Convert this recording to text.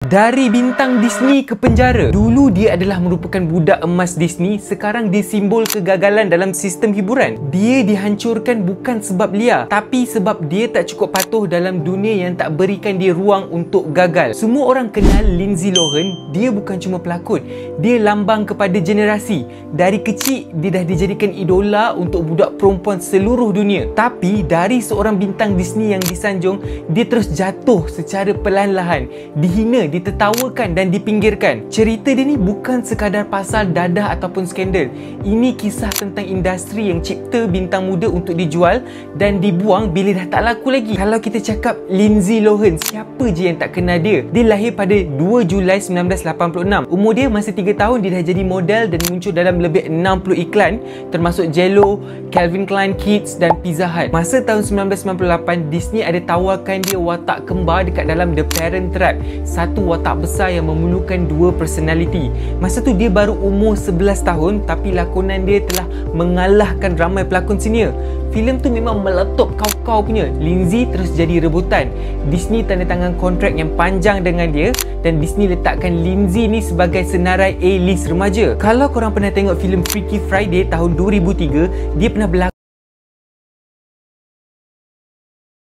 Dari bintang Disney ke penjara. Dulu dia adalah merupakan budak emas Disney, sekarang dia simbol kegagalan dalam sistem hiburan. Dia dihancurkan bukan sebab liar, tapi sebab dia tak cukup patuh dalam dunia yang tak berikan dia ruang untuk gagal. Semua orang kenal Lindsay Lohan, dia bukan cuma pelakon, dia lambang kepada generasi. Dari kecil dia dah dijadikan idola untuk budak perempuan seluruh dunia. Tapi dari seorang bintang Disney yang disanjung, dia terus jatuh secara perlahan-lahan, dihina, ditertawakan dan dipinggirkan. Cerita dia ni bukan sekadar pasal dadah ataupun skandal. Ini kisah tentang industri yang cipta bintang muda untuk dijual dan dibuang bila dah tak laku lagi. Kalau kita cakap Lindsay Lohan, siapa je yang tak kenal dia? Dia lahir pada 2 Julai 1986. Umur dia masih 3 tahun, dia dah jadi model dan muncul dalam lebih 60 iklan termasuk Jello, Calvin Klein Kids dan Pizza Hut. Masa tahun 1998, Disney ada tawarkan dia watak kembar dekat dalam The Parent Trap, satu watak besar yang memerlukan dua personality. Masa tu dia baru umur 11 tahun, tapi lakonan dia telah mengalahkan ramai pelakon senior. Filem tu memang meletup kau-kau punya. Lindsay terus jadi rebutan. Disney tanda tangan kontrak yang panjang dengan dia dan Disney letakkan Lindsay ni sebagai senarai A-list remaja. Kalau korang pernah tengok filem Freaky Friday tahun 2003, dia pernah berlakon